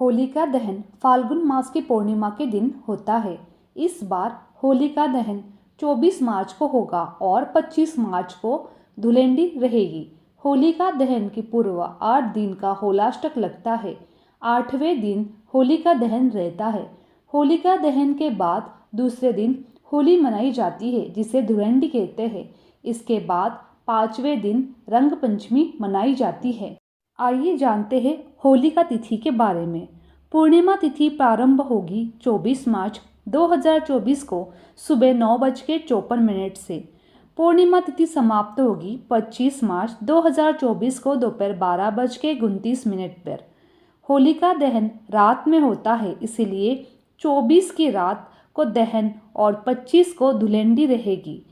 होलिका दहन फाल्गुन मास की पूर्णिमा के दिन होता है। इस बार होलिका दहन 24 मार्च को होगा और 25 मार्च को धुलेंडी रहेगी। होलिका दहन की पूर्व 8 दिन का होलाष्टक लगता है। 8वें दिन होलिका दहन रहता है। होलिका दहन के बाद दूसरे दिन होली मनाई जाती है जिसे धुलेंडी कहते हैं। इसके बाद 5वें दिन रंग पंचमी मनाई जाती है। आइए जानते हैं होलिका तिथि के बारे में। पूर्णिमा तिथि प्रारंभ होगी 24 मार्च 2024 को सुबह 9:54 से। पूर्णिमा तिथि समाप्त होगी 25 मार्च 2024 को दोपहर 12:29 पर। होलिका दहन रात में होता है, इसलिए 24 की रात को दहन और 25 को धुलेंडी रहेगी।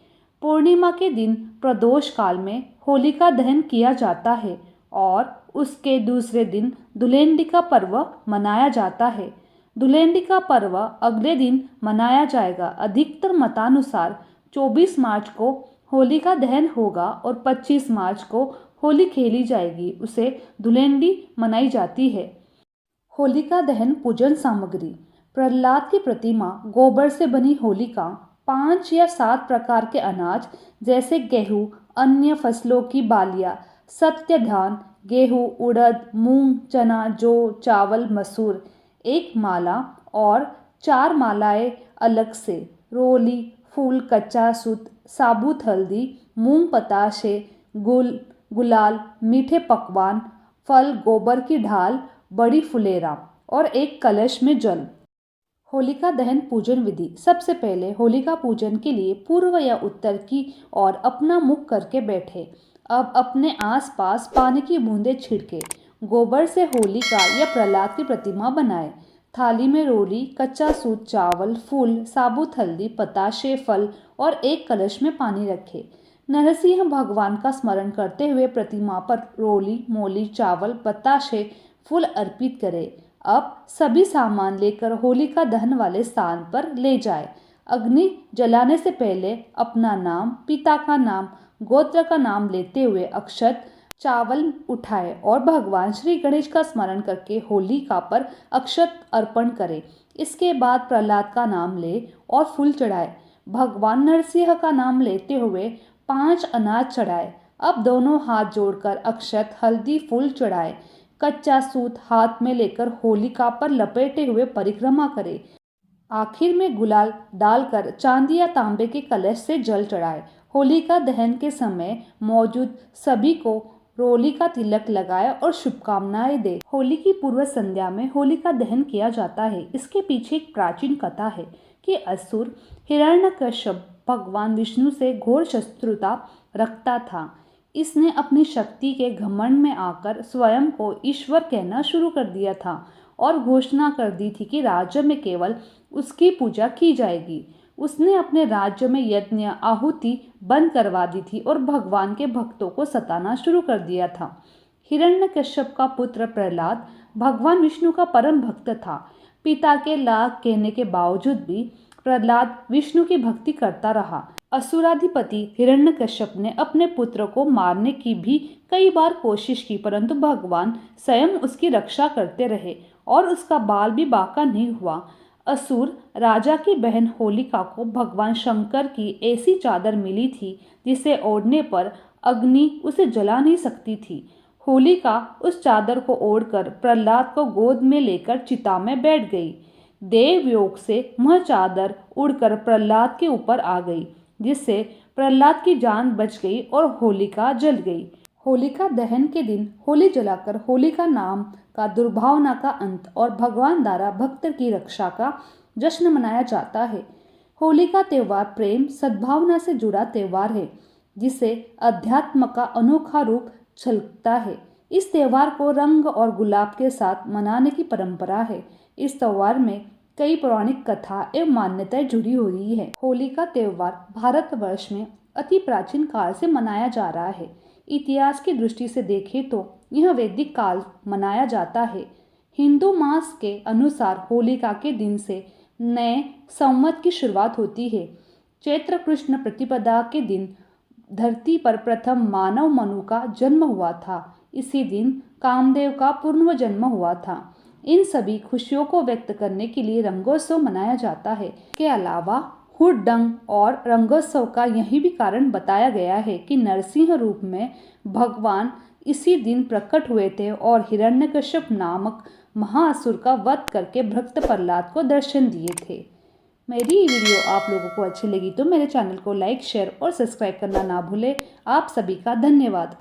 पूर्णिमा के दिन प्रदोष काल में होलिका दहन किया जाता है और उसके दूसरे दिन धुलेंडी का पर्व मनाया जाता है। धुलेंडी का पर्व अगले दिन मनाया जाएगा। अधिकतर मतानुसार 24 मार्च को होलिका दहन होगा और 25 मार्च को होली खेली जाएगी, उसे धुलेंडी मनाई जाती है। होलिका दहन पूजन सामग्री। प्रहलाद की प्रतिमा, गोबर से बनी होलिका, 5 या 7 प्रकार के अनाज जैसे गेहूँ, अन्य फसलों की बालियाँ, सत्य धान, गेहूँ, उड़द, मूंग, चना, जौ, चावल, मसूर, एक माला और 4 मालाएं अलग से, रोली, फूल, कच्चा सूत, साबुत हल्दी, मूंग पताशे, गुलाल, मीठे पकवान, फल, गोबर की ढाल, बड़ी फुलेरा और एक कलश में जल। होलिका दहन पूजन विधि। सबसे पहले होलिका पूजन के लिए पूर्व या उत्तर की ओर अपना मुख करके बैठे। अब अपने आसपास पानी की बूंदें छिड़के। गोबर से होलिका या प्रहलाद की प्रतिमा बनाए। थाली में रोली, कच्चा सूत, चावल, फूल, साबुत हल्दी, पताशे, फल और एक कलश में पानी रखे। नरसिंह भगवान का स्मरण करते हुए प्रतिमा पर रोली, मोली, चावल, बताशे, फूल अर्पित करें। अब सभी सामान लेकर होलिका दहन वाले स्थान पर ले जाए। अग्नि जलाने से पहले अपना नाम, पिता का नाम, गोत्र का नाम लेते हुए अक्षत, चावल उठाए और भगवान श्री गणेश का स्मरण करके होलिका पर अक्षत अर्पण करें। इसके बाद प्रहलाद का नाम ले और फूल चढ़ाए। भगवान नरसिंह का नाम लेते हुए 5 अनाज चढ़ाए। अब दोनों हाथ जोड़कर अक्षत, हल्दी, फूल चढ़ाए। कच्चा सूत हाथ में लेकर होलिका पर लपेटे हुए परिक्रमा करे। आखिर में गुलाल डालकर चांदी या तांबे के कलश से जल चढ़ाए। होलिका दहन के समय मौजूद सभी को रोली का तिलक लगाए और शुभकामनाएं दे। होली की पूर्व संध्या में होलिका दहन किया जाता है। इसके पीछे एक प्राचीन कथा है कि असुर हिरण्यकश्यप भगवान विष्णु से घोर शत्रुता रखता था। इसने अपनी शक्ति के घमंड में आकर स्वयं को ईश्वर कहना शुरू कर दिया था और घोषणा कर दी थी कि राज्य में केवल उसकी पूजा की जाएगी। उसने अपने राज्य में यज्ञ, आहुति बंद करवा दी थी और भगवान के भक्तों को सताना शुरू कर दिया था। हिरण्यकश्यप का पुत्र प्रहलाद भगवान विष्णु का परम भक्त था। पिता के लाख कहने के बावजूद भी प्रहलाद विष्णु की भक्ति करता रहा। असुराधिपति हिरण्यकश्यप ने अपने पुत्र को मारने की भी कई बार कोशिश की, परंतु भगवान स्वयं उसकी रक्षा करते रहे और उसका बाल भी बांका नहीं हुआ। असुर राजा की बहन होलिका को भगवान शंकर की ऐसी चादर मिली थी जिसे ओढ़ने पर अग्नि उसे जला नहीं सकती थी। होलिका उस चादर को ओढ़कर प्रहलाद को गोद में लेकर चिता में बैठ गई। देवयोग से वह चादर उड़कर प्रहलाद के ऊपर आ गई, जिससे प्रहलाद की जान बच गई और होलिका जल गई। होलिका दहन के दिन होली जलाकर होलिका नाम का दुर्भावना का अंत और भगवान द्वारा भक्त की रक्षा का जश्न मनाया जाता है। होली का त्यौहार प्रेम, सद्भावना से जुड़ा त्यौहार है, जिसे अध्यात्म का अनोखा रूप झलकता है। इस त्यौहार को रंग और गुलाब के साथ मनाने की परंपरा है। इस त्यौहार में कई पौराणिक कथा एवं मान्यताएं जुड़ी हुई है। होली का त्यौहार भारतवर्ष में अति प्राचीन काल से मनाया जा रहा है। इतिहास की दृष्टि से देखें तो यह वैदिक काल मनाया जाता है। हिंदू मास के अनुसार होलिका के दिन से नए संवत की शुरुआत होती है। चैत्र कृष्ण प्रतिपदा के दिन धरती पर प्रथम मानव मनु का जन्म हुआ था। इसी दिन कामदेव का पूर्व जन्म हुआ था। इन सभी खुशियों को व्यक्त करने के लिए रंगोत्सव मनाया जाता है। इसके अलावा हुड्डंग और रंगोत्सव का यही भी कारण बताया गया है कि नरसिंह रूप में भगवान इसी दिन प्रकट हुए थे और हिरण्यकश्यप नामक महाअसुर का वध करके भक्त प्रहलाद को दर्शन दिए थे। मेरी ये वीडियो आप लोगों को अच्छी लगी तो मेरे चैनल को लाइक, शेयर और सब्सक्राइब करना ना भूलें। आप सभी का धन्यवाद।